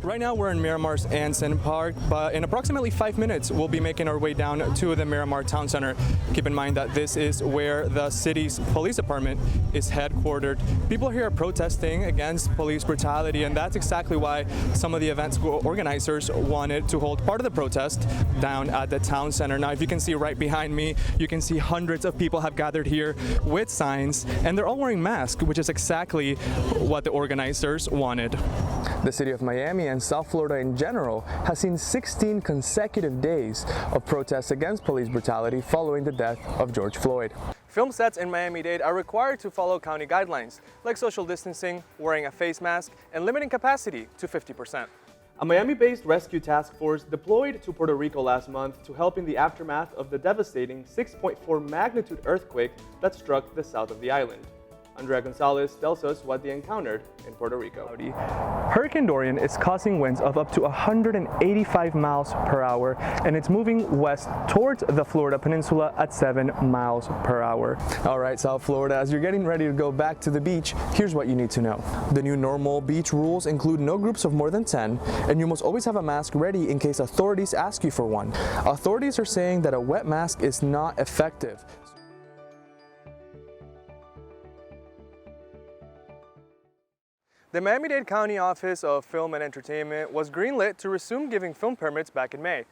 Right now we're in Miramar's Anson Park, but in approximately 5 minutes we'll be making our way down to the Miramar Town Center. Keep in mind that this is where the city's police department is headquartered. People here are protesting against police brutality, and that's exactly why some of the event's organizers wanted to hold part of the protest down at the town center. Now, if you can see right behind me, you can see hundreds of people have gathered here with signs, and they're all wearing masks, which is exactly what the organizers wanted. The city of Miami and South Florida in general has seen 16 consecutive days of protests against police brutality following the death of George Floyd. Film sets in Miami-Dade are required to follow county guidelines like social distancing, wearing a face mask, and limiting capacity to 50%. A Miami-based rescue task force deployed to Puerto Rico last month to help in the aftermath of the devastating 6.4 magnitude earthquake that struck the south of the island. Andrea Gonzalez tells us what they encountered in Puerto Rico. Hurricane Dorian is causing winds of up to 185 miles per hour, and it's moving west towards the Florida Peninsula at 7 miles per hour. All right, South Florida, as you're getting ready to go back to the beach, here's what you need to know. The new normal beach rules include no groups of more than 10, and you must always have a mask ready in case authorities ask you for one. Authorities are saying that a wet mask is not effective. The Miami-Dade County Office of Film and Entertainment was greenlit to resume giving film permits back in May.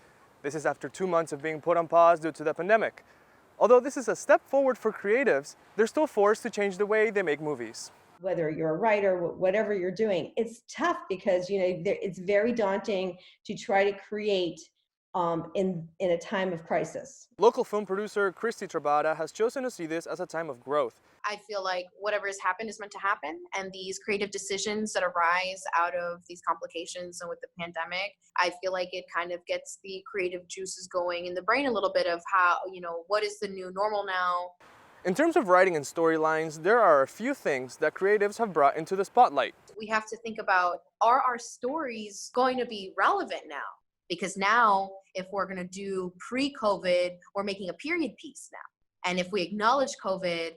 This is after 2 months of being put on pause due to the pandemic. Although this is a step forward for creatives, they're still forced to change the way they make movies. Whether you're a writer, whatever you're doing, it's tough because it's very daunting to try to create in a time of crisis. Local film producer Christy Trabada has chosen to see this as a time of growth. I feel like whatever has happened is meant to happen, and these creative decisions that arise out of these complications and with the pandemic, I feel like it kind of gets the creative juices going in the brain a little bit of how, what is the new normal now? In terms of writing and storylines, there are a few things that creatives have brought into the spotlight. We have to think about, are our stories going to be relevant now? Because now, if we're going to do pre-COVID, we're making a period piece now. And if we acknowledge COVID,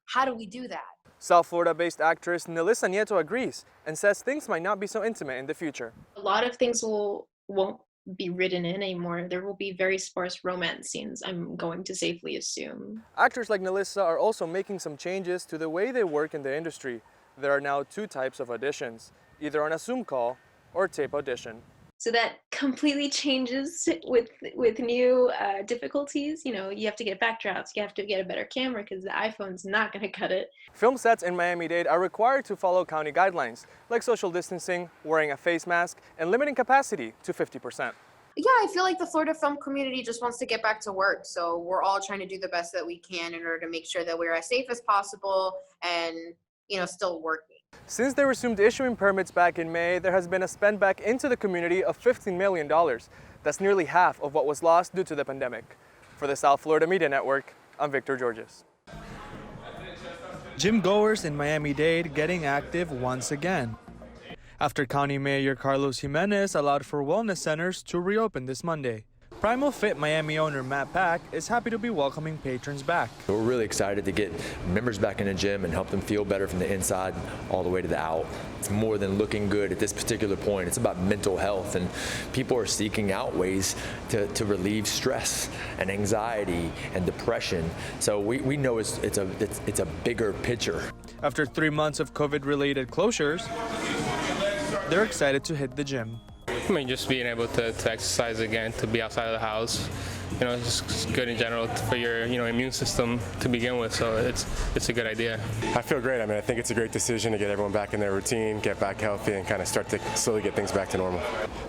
how do we do that? South Florida-based actress Nelissa Nieto agrees and says things might not be so intimate in the future. A lot of things won't be written in anymore. There will be very sparse romance scenes, I'm going to safely assume. Actors like Nelissa are also making some changes to the way they work in the industry. There are now 2 types of auditions, either on a Zoom call or tape audition. So that completely changes with new difficulties. You have to get backdrops, you have to get a better camera because the iPhone's not going to cut it. Film sets in Miami-Dade are required to follow county guidelines like social distancing, wearing a face mask, and limiting capacity to 50%. Yeah, I feel like the Florida film community just wants to get back to work. So we're all trying to do the best that we can in order to make sure that we're as safe as possible and, still working. Since they resumed issuing permits back in May, there has been a spend back into the community of $15 million. That's nearly half of what was lost due to the pandemic. For the South Florida Media Network, I'm Victor Jorges. Gym goers in Miami-Dade getting active once again, after County Mayor Carlos Jimenez allowed for wellness centers to reopen this Monday. Primal Fit Miami owner Matt Pack is happy to be welcoming patrons back. We're really excited to get members back in the gym and help them feel better from the inside all the way to the out. It's more than looking good at this particular point. It's about mental health, and people are seeking out ways to relieve stress and anxiety and depression. So we know it's a bigger picture. After 3 months of COVID-related closures, they're excited to hit the gym. Just being able to exercise again, to be outside of the house, it's just good in general for your immune system to begin with. So it's a good idea. I feel great. I think it's a great decision to get everyone back in their routine, get back healthy, and kind of start to slowly get things back to normal.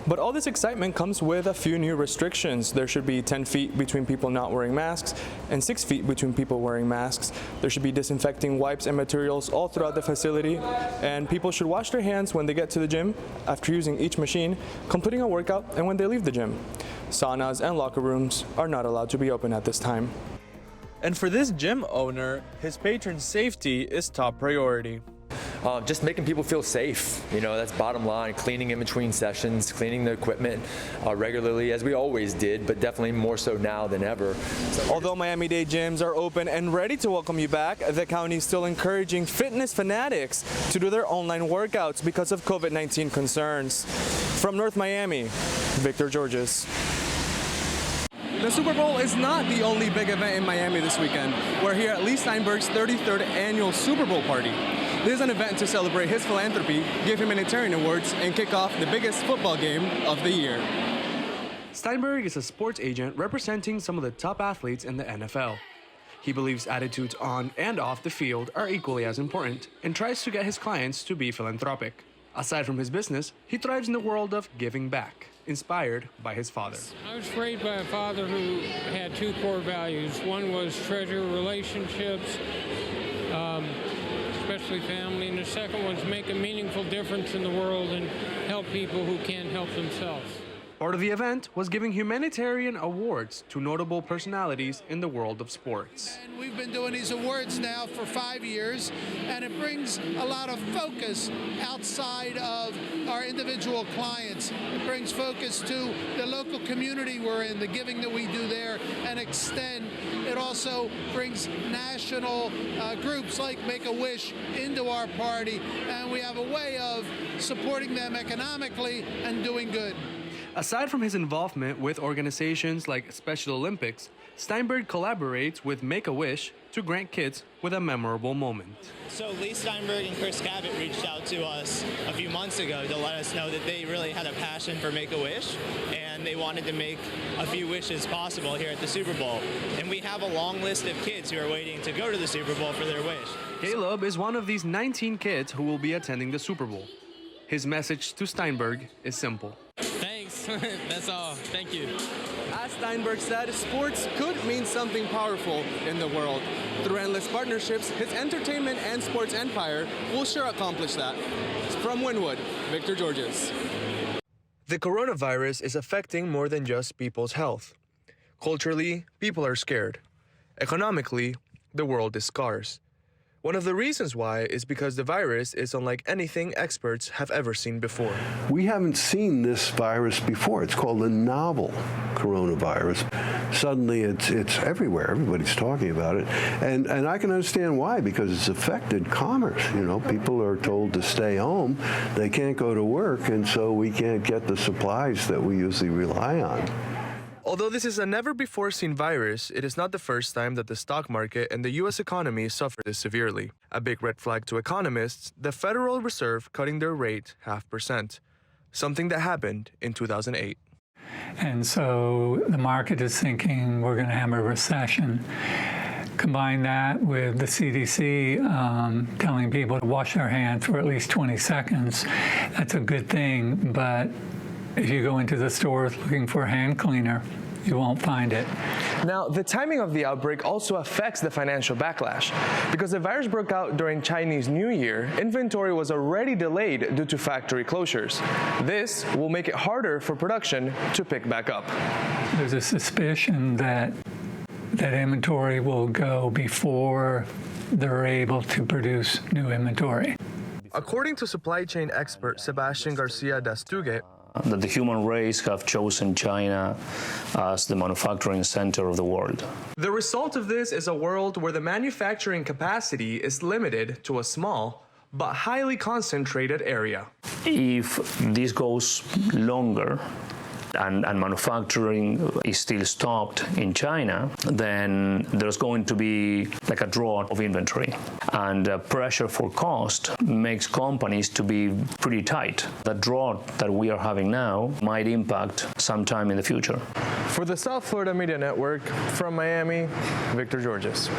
But all this excitement comes with a few new restrictions. There should be 10 feet between people not wearing masks and 6 feet between people wearing masks. There should be disinfecting wipes and materials all throughout the facility, and people should wash their hands when they get to the gym, after using each machine, completing a workout, and when they leave the gym. Saunas and locker rooms are not allowed to be open at this time. And for this gym owner, his patron's safety is top priority. just making people feel safe. You know, that's bottom line. Cleaning in between sessions, cleaning the equipment regularly, as we always did, but definitely more so now than ever. Although Miami-Dade gyms are open and ready to welcome you back, the county is still encouraging fitness fanatics to do their online workouts because of COVID-19 concerns. From North Miami, Victor Jorges. The Super Bowl is not the only big event in Miami this weekend. We're here at Lee Steinberg's 33rd annual Super Bowl party. This is an event to celebrate his philanthropy, give humanitarian awards, and kick off the biggest football game of the year. Steinberg is a sports agent representing some of the top athletes in the NFL. He believes attitudes on and off the field are equally as important and tries to get his clients to be philanthropic. Aside from his business, he thrives in the world of giving back, inspired by his father. I was raised by a father who had two core values. One was treasure relationships, especially family, and the second was make a meaningful difference in the world and help people who can't help themselves. Part of the event was giving humanitarian awards to notable personalities in the world of sports. And we've been doing these awards now for 5 years, and it brings a lot of focus outside of our individual clients. It brings focus to the local community we're in, the giving that we do there, and extend. It also brings national groups like Make-A-Wish into our party, and we have a way of supporting them economically and doing good. Aside from his involvement with organizations like Special Olympics, Steinberg collaborates with Make-A-Wish to grant kids with a memorable moment. So Lee Steinberg and Chris Cabot reached out to us a few months ago to let us know that they really had a passion for Make-A-Wish, and they wanted to make a few wishes possible here at the Super Bowl. And we have a long list of kids who are waiting to go to the Super Bowl for their wish. Caleb is one of these 19 kids who will be attending the Super Bowl. His message to Steinberg is simple. Thanks. That's all. Thank you. As Steinberg said, sports could mean something powerful in the world. Through endless partnerships, his entertainment and sports empire will sure accomplish that. From Wynwood, Victor Jorges. The coronavirus is affecting more than just people's health. Culturally, people are scared. Economically, the world is scarce. One of the reasons why is because the virus is unlike anything experts have ever seen before. We haven't seen this virus before. It's called a novel coronavirus. Suddenly it's everywhere. Everybody's talking about it. And I can understand why, because it's affected commerce. You know, people are told to stay home. They can't go to work, and so we can't get the supplies that we usually rely on. Although this is a never-before-seen virus, it is not the first time that the stock market and the U.S. economy suffered this severely. A big red flag to economists, the Federal Reserve cutting their rate 0.5%, something that happened in 2008. And so the market is thinking we're going to have a recession. Combine that with the CDC telling people to wash their hands for at least 20 seconds. That's a good thing, but if you go into the stores looking for a hand cleaner, you won't find it. Now, the timing of the outbreak also affects the financial backlash. Because the virus broke out during Chinese New Year, inventory was already delayed due to factory closures. This will make it harder for production to pick back up. There's a suspicion that inventory will go before they're able to produce new inventory. According to supply chain expert Sebastian Garcia Dastugue, that the human race have chosen China as the manufacturing center of the world. The result of this is a world where the manufacturing capacity is limited to a small but highly concentrated area. If this goes longer, and manufacturing is still stopped in China, then there's going to be like a drought of inventory. And pressure for cost makes companies to be pretty tight. The drought that we are having now might impact sometime in the future. For the South Florida Media Network, from Miami, Victor Jorges.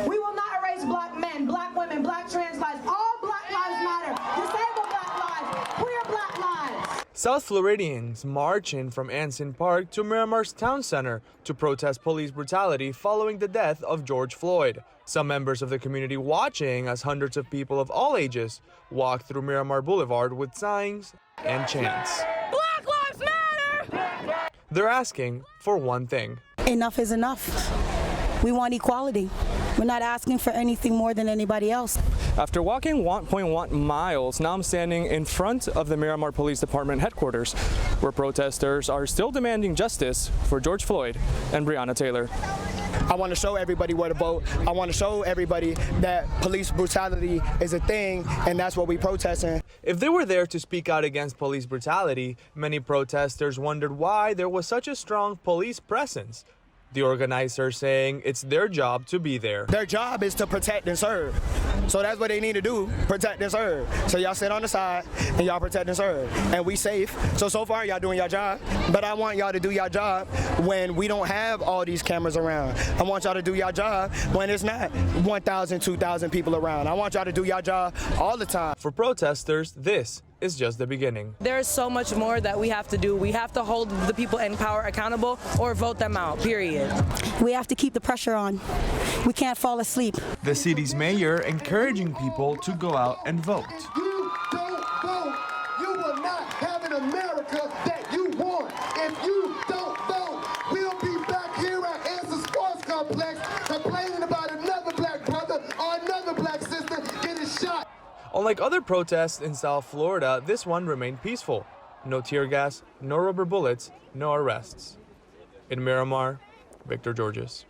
We will not erase black men, black women, black trans lives. All black lives matter. Disabled black lives, queer black lives. South Floridians march in from Anson Park to Miramar's Town Center to protest police brutality following the death of George Floyd. Some members of the community watching as hundreds of people of all ages walk through Miramar Boulevard with signs and chants. Black lives matter! They're asking for one thing. Enough is enough. We want equality. We're not asking for anything more than anybody else. After walking 1.1 miles, now I'm standing in front of the Miramar Police Department headquarters, where protesters are still demanding justice for George Floyd and Breonna Taylor. I want to show everybody where to vote. I want to show everybody that police brutality is a thing, and that's what we protesting. If they were there to speak out against police brutality, many protesters wondered why there was such a strong police presence. The organizers saying it's their job to be there. Their job is to protect and serve. So that's what they need to do, protect and serve. So y'all sit on the side and y'all protect and serve. And we safe. So far y'all doing your job. But I want y'all to do your job when we don't have all these cameras around. I want y'all to do your job when it's not 1,000, 2,000 people around. I want y'all to do your job all the time. For protesters, this is just the beginning. There is so much more that we have to do. We have to hold the people in power accountable or vote them out, period. We have to keep the pressure on. We can't fall asleep. The city's mayor encouraging people to go out and vote. You don't vote, you will not have an America that you want. If you don't vote, we'll be back here at Ansa Sports Complex complaining about another black brother or another black sister getting shot. Unlike other protests in South Florida, this one remained peaceful. No tear gas, no rubber bullets, no arrests. In Miramar, Victor Jorges.